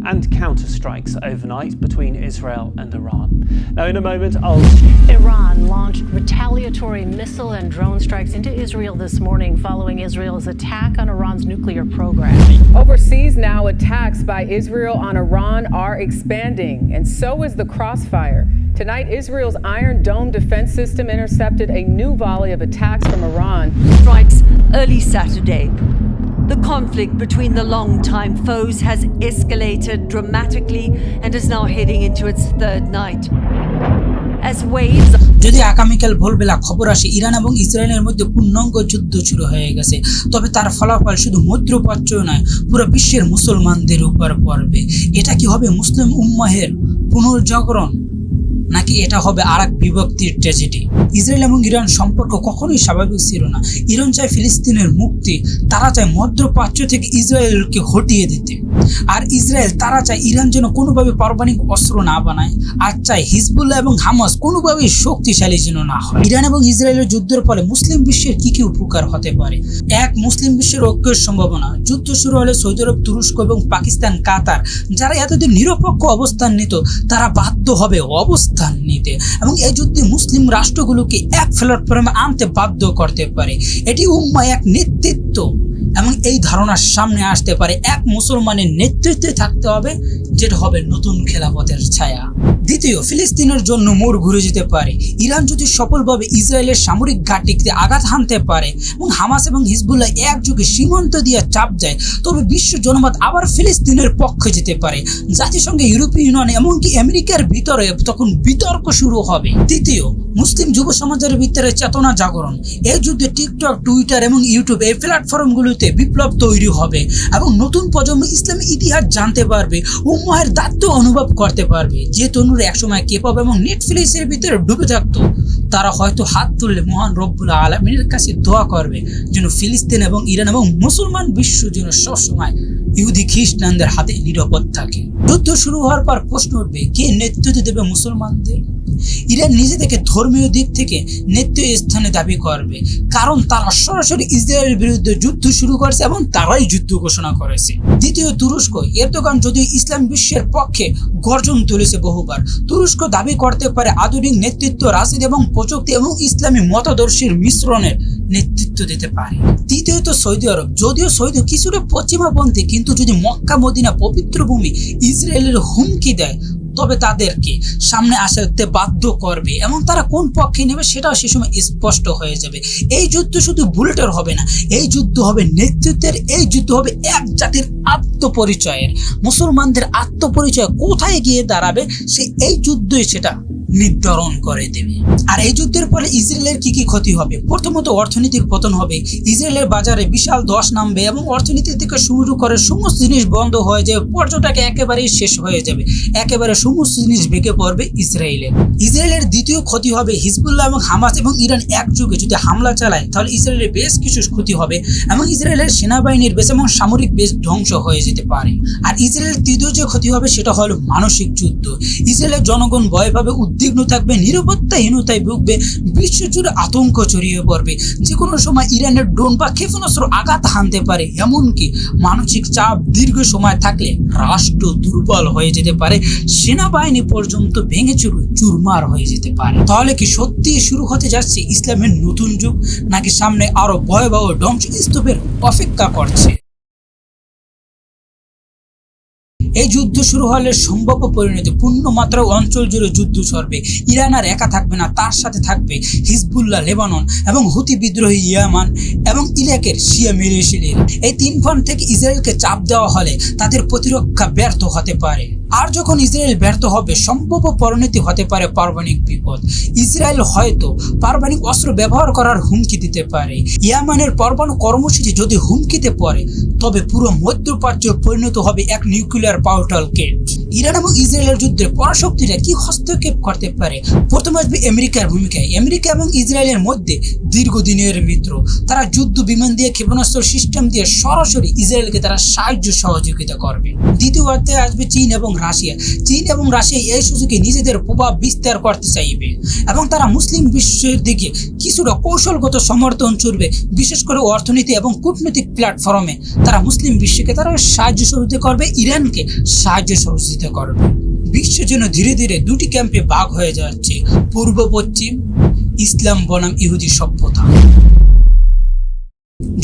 and counterstrikes overnight between Israel and Iran. Now, in a moment, Iran launched retaliatory missile and drone strikes into Israel this morning following Israel's attack on Iran's nuclear program. Overseas now, attacks by Israel on Iran are expanding, and so is the crossfire. Tonight, Israel's Iron Dome defense system intercepted a new volley of attacks from Iran. Strikes early Saturday. The conflict between the longtime foes has escalated dramatically and is now heading into its third night. As waves যদি আগামীকাল ভোরবেলা খবর আসে Iran এবং ইসরায়েলের মধ্যে পূর্ণাঙ্গ যুদ্ধ শুরু হয়ে গেছে, তবে তার ফলাফল শুধু মধ্যপ্রাচ্য নয়, পুরো বিশ্বের মুসলমানদের উপর পড়বে। এটা কি হবে মুসলিম উম্মাহের পুনর্জাগরণ, নাকি এটা হবে আরেক বিভক্তির ট্র্যাজেডি? ইসরায়েল এবং ইরান সম্পর্ক কখনোই স্বাভাবিক ছিল না। ইরান চায় ফিলিস্তিনের মুক্তি, তারা চায় মধ্যপ্রাচ্য থেকে ইসরায়েলকে হটিয়ে দিতে। আর ইসরায়েল তারা চায় ইরান যেন কোনোভাবে পারমাণবিক অস্ত্র না বানায়, আর চায় হিজবুল্লাহ এবং হামাস কোনোভাবেই শক্তিশালী যেন না হয়। ইরান এবং ইসরায়েলের যুদ্ধের ফলে মুসলিম বিশ্বের কি কি উপকার হতে পারে? এক, মুসলিম বিশ্বের ঐক্যের সম্ভাবনা। যুদ্ধ শুরু হলে সৌদি আরব, তুরস্ক এবং পাকিস্তান, কাতার, যারা এতদিন নিরপেক্ষ অবস্থান নিত, তারা বাধ্য হবে অবস্থান নিতে, এবং এই যুদ্ধে মুসলিম রাষ্ট্রগুলোকে এক প্ল্যাটফর্মে আনতে বাধ্য করতে পারে। এটি উম্মাহ এক নেতৃত্ব, এবং এই ধারণার সামনে আসতে পারে এক মুসলমানের নেতৃত্বে থাকতে হবে, যেটা হবে নতুন খেলাফতের ছায়া। দ্বিতীয়, ফিলিস্তিনের জন্য মোড় ঘুরে যেতে পারে। ইরান যদি সফলভাবে ইসরায়েলের সামরিক ঘাঁটিতে আঘাত হানতে পারে এবং হামাস এবং হিজবুল্লাহ একযোগে সীমান্ত দিয়ে চাপ যায়, তবে বিশ্ব জনমত আবার ফিলিস্তিনের পক্ষে যেতে পারে। জাতিসংঘে, ইউরোপীয় ইউনিয়ন, এমনকি আমেরিকার ভিতরে তখন বিতর্ক শুরু হবে। তৃতীয়, মুসলিম যুব সমাজের ভিতরে চেতনা জাগরণ। এই যুদ্ধে টিকটক, টুইটার এবং ইউটিউব এই প্ল্যাটফর্মগুলোতে বিপ্লব তৈরি হবে, এবং নতুন প্রজন্ম ইসলামী ইতিহাস জানতে পারবে, উম্মাহের দায়িত্ব অনুভব করতে পারবে। যে তরুণরা একসময় কেপপ এবং নেটফ্লিক্সের ভিতরে ডুবে থাকতো, তারা হয়তো হাত তুললে মহান রব্বুল আলামিনের কাছে দোয়া করবে যেন ফিলিস্তিন এবং ইরান এবং মুসলমান বিশ্ব যেন সবসময় ইহুদি খ্রিস্টানদের হাতে নিরাপদ থাকে। যুদ্ধ শুরু হওয়ার পর প্রশ্ন উঠবে, কে নেতৃত্ব দেবে মুসলমানদের? ইরান নিজে থেকে ধর্মীয় দিক থেকে নেতৃত্ব স্থানে দাবি করবে, কারণ তারা সরাসরি ইসরায়েলের বিরুদ্ধে যুদ্ধ শুরু করেছে এবং তারাই যুদ্ধ ঘোষণা করেছে। দ্বিতীয়, তুরস্ক। এরদোগান যদিও ইসলাম বিশ্বের পক্ষে গর্জন তুলেছে বহুবার, তুরস্ক দাবি করতে পারে আধুনিক নেতৃত্ব, রাজনীতি এবং প্রযুক্তি এবং ইসলামী মতাদর্শের মিশ্রণের নেতৃত্ব দিতে পারে। তৃতীয়ত, সৌদি আরব। যদিও সৌদি কিছুটা পশ্চিমাপন্থী, কিন্তু যদি মক্কা মদিনা পবিত্র ভূমি ইসরায়েলের হুমকি দেয়, তবে তাদেরকে সামনে আসতে বাধ্য করবে, এবং তারা কোন পক্ষে নেবে সেটাও সে সময় স্পষ্ট হয়ে যাবে। এই যুদ্ধ শুধু বুলেটের হবে না, এই যুদ্ধ হবে নেতৃত্বের, এই যুদ্ধ হবে এক জাতির আত্মপরিচয়ের। মুসলমানদের আত্মপরিচয় কোথায় গিয়ে দাঁড়াবে, এই যুদ্ধই সেটা নির্ধারণ করে দেবে। আর এই যুদ্ধের ফলে ইসরায়েলের কি কি ক্ষতি হবে? প্রথমত, অর্থনীতির পতন হবে। ইসরায়েলের বাজারে বিশাল ধস নামবে এবং অর্থনীতি থেকে শুরু করে সমস্ত জিনিস বন্ধ হয়ে যাবে, পর্যটক একেবারেই শেষ হয়ে যাবে, একেবারে সমস্ত জিনিস ভেঙে পড়বে ইসরায়েলের। ইসরায়েলের দ্বিতীয় ক্ষতি হবে হিজবুল্লাহ এবং হামাস এবং ইরান একযোগে যদি হামলা চালায়, তাহলে ইসরায়েলের বেশ কিছু ক্ষতি হবে, এবং ইসরায়েলের সেনাবাহিনীর বেশ এবং সামরিক বেশ ধ্বংস হয়ে যেতে পারে। আর ইসরায়েলের তৃতীয় যে ক্ষতি হবে সেটা হলো মানসিক যুদ্ধ। ইসরায়েলের জনগণ ভয় পাবে, উদ্বিগ্ন থাকবে, নিরাপত্তাহীনতায় ভুগবে, বিশ্বজুড়ে আতঙ্ক ছড়িয়ে পড়বে। যে কোনো সময় ইরানের ড্রোন বা ক্ষেপণাস্ত্র আঘাত হানতে পারে, এমনকি মানসিক চাপ দীর্ঘ সময় থাকলে রাষ্ট্র দুর্বল হয়ে যেতে পারে, সেনাবাহিনী পর্যন্ত ভেঙে চুরমার হয়ে যেতে পারে। তাহলে কি সত্যি শুরু হতে যাচ্ছে ইসলামের নতুন যুগ, নাকি সামনে আরো ভয়াবহ ধ্বংসস্তূপের অপেক্ষা করছে? এই যুদ্ধ শুরু হলে সম্ভাব্য পরিণতি পূর্ণ মাত্রায় অঞ্চল জুড়ে যুদ্ধ ছড়বে। ইরান আর একা থাকবে না, তার সাথে থাকবে হিজবুল্লাহ, লেবানন এবং হুতি বিদ্রোহী ইয়ামান এবং ইরাকের শিয়া মিলিশিয়ার। এই তিন ফ্রন্ট থেকে ইসরায়েলকে চাপ দেওয়া হলে তাদের প্রতিরক্ষা ব্যর্থ হতে পারে। আর যখন ইসরায়েল ব্যর্থ হবে, সম্ভাব্য পরিণতি হতে পারে পারমাণবিক বিপদ। ইসরায়েল হয়তো পারমাণবিক অস্ত্র ব্যবহার করার হুমকি দিতে পারে। ইয়ামানের পরমাণু কর্মসূচি যদি হুমকিতে পড়ে, তবে পুরো মধ্যপ্রাচ্য পরিণত হবে এক নিউক্লিয়ার পাওয়ার কেট। ইরান এবং ইসরায়েলের যুদ্ধে পরাশক্তিরা কি হস্তক্ষেপ করতে পারে? প্রথমে আসবে আমেরিকার ভূমিকায়। আমেরিকা এবং ইসরায়েলের মধ্যে দীর্ঘদিনের মিত্র, তারা যুদ্ধ বিমান দিয়ে, ক্ষেপণাস্ত্র সিস্টেম দিয়ে সরাসরি ইসরায়েলকে তারা সাহায্য সহযোগিতা করবে। দ্বিতীয় অধ্যায়ে আসবে চীন এবং রাশিয়া। চীন এবং রাশিয়া এই সুযোগে নিজেদের প্রভাব বিস্তার করতে চাইবে এবং তারা মুসলিম বিশ্বের দিকে কিছুটা কৌশলগত সমর্থন ছুড়বে, বিশেষ করে অর্থনীতি এবং কূটনৈতিক প্ল্যাটফর্মে তারা মুসলিম বিশ্বকে তারা সাহায্য সহযোগিতা করবে, ইরানকে সাহায্য সহযোগিতা করবে। বিশ্ব যেন ধীরে ধীরে দুটি ক্যাম্পে ভাগ হয়ে যাচ্ছে, পূর্ব পশ্চিম, ইসলাম বনাম ইহুদি সভ্যতা।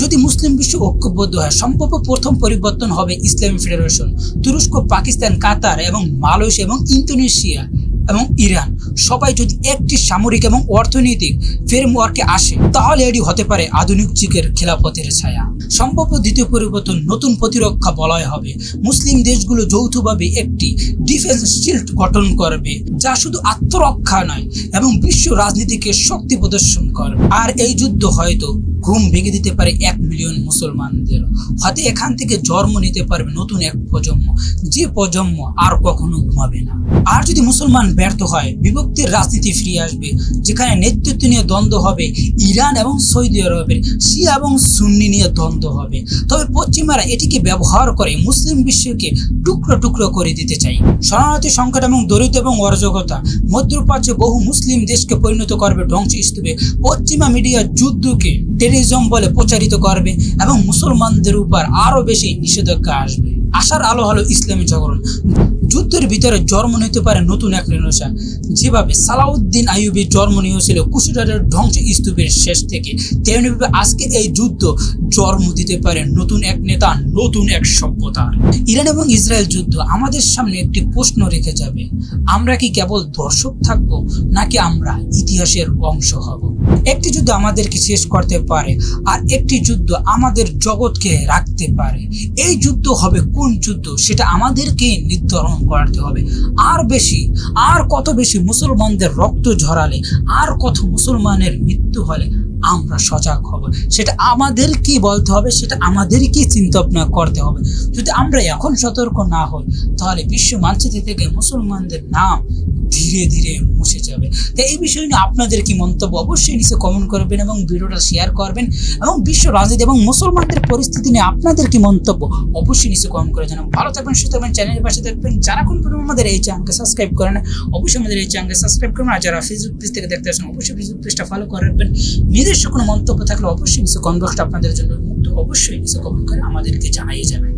যদি মুসলিম বিশ্ব ঐক্যবদ্ধ হয়, সম্ভব প্রথম পরিবর্তন হবে ইসলামিক ফেডারেশন। তুরস্ক, পাকিস্তান, কাতার এবং মালয়েশিয়া এবং ইন্দোনেশিয়া এবং ইরান সবাই যদি একটি সামরিক এবং অর্থনৈতিক ফ্রেমওয়ার্কে আসে, তাহলে এটি হতে পারে আধুনিক যুগের খেলাফতের ছায়া। সম্ভব দ্বিতীয় পরিবর্তন নতুন প্রতিরক্ষা বলয় হবে। মুসলিম দেশগুলো যৌথভাবে একটি ডিফেন্স শিল্ড গঠন করবে, যা শুধু আত্মরক্ষা নয় এবং বিশ্ব রাজনীতিকে শক্তি প্রদর্শন করবে। আর এই যুদ্ধ হয়তো ঘুম ভেঙে দিতে পারে 1 মিলিয়ন মুসলমানদের। হয়তো এখান থেকে জন্ম নিতে পারবে নতুন এক প্রজন্ম, যে প্রজন্ম আর কখনো ঘুমাবে না। আর যদি মুসলমান ব্যর্থ হয়, বিভক্তির রাজনীতি ফিরে আসবে, যেখানে নেতৃত্ব নিয়ে দ্বন্দ্ব হবে, ইরান এবং সৌদি আরবের শিয়া এবং সুন্নি নিয়ে দ্বন্দ্ব হবে। তবে পশ্চিমারা এটিকে ব্যবহার করে মুসলিম বিশ্বকে টুকরো টুকরো করে দিতে চাই। শরণার্থী সংকট এবং দরিদ্র এবং অরাজকতা মধ্যপ্রাচ্যে বহু মুসলিম দেশকে পরিণত করবে ধ্বংসস্তূপে। পশ্চিমা মিডিয়া যুদ্ধকে টেররিজম বলে প্রচারিত করবে এবং মুসলমানদের উপর আরো বেশি নিষেধাজ্ঞা আসবে। আশার আলো হলো ইসলামী জাগরণ। যুদ্ধের ভিতরে জন্ম নিতে পারে নতুন এক রেনেসাঁ, যেভাবে সালাউদ্দিন আইয়ুবীর জন্ম নিয়েছিল কুশিটারের ধ্বংস স্তূপের শেষ থেকে, তেমনিভাবে আজকে এই যুদ্ধ জন্ম দিতে পারে নতুন এক নেতা, নতুন এক সভ্যতার। ইরান এবং ইসরায়েল যুদ্ধ আমাদের সামনে একটি প্রশ্ন রেখে যাবে, আমরা কি কেবল দর্শক থাকব নাকি আমরা ইতিহাসের অংশ হব? একটি যুদ্ধ আমাদেরকে শেষ করতে পারে আর একটি যুদ্ধ আমাদের জগৎকে রাখতে পারে। এই যুদ্ধ হবে কোন যুদ্ধ সেটা আমাদেরকে নির্ধারণ করতে হবে। আর কত বেশি মুসলমানদের রক্ত ঝরালে, আর কত মুসলমানের মৃত্যু হলে আমরা সজাগ হব, সেটা আমাদেরকে বলতে হবে, সেটা আমাদেরকে চিন্তা ভাবনা করতে হবে। যদি আমরা এখন সতর্ক না হই, তাহলে বিশ্ব মানচিত্র থেকে মুসলমানদের নাম ধীরে ধীরে মুছে যাবে। তাই এই বিষয় নিয়ে আপনাদের কি মন্তব্য অবশ্যই নিচে কমেন্ট করবেন এবং ভিডিওটা শেয়ার করবেন, এবং বিশ্ব রাজনীতি এবং মুসলমানদের পরিস্থিতি নিয়ে আপনাদের কি মন্তব্য অবশ্যই নিচে কমেন্ট করে জানাবেন। ভালো থাকবেন, সুস্থ থাকবেন, চ্যানেলের পাশে থাকবেন। যারা কোন পর্যন্ত আমাদের এই চ্যানেলকে সাবস্ক্রাইব করেন না, অবশ্যই আমাদের এই চ্যানেলকে সাবস্ক্রাইব করবেন। আর যারা ফেসবুক পেজ থেকে দেখতে আসেন, অবশ্যই ফেসবুক পেজটা ফলো করে রাখবেন। নিজস্ব কোনো মন্তব্য থাকলে অবশ্যই নিচে কমেন্ট বক্সটা আপনাদের জন্য মুক্ত, অবশ্যই নিচে কমেন্ট করে আমাদেরকে জানিয়ে যাবেন।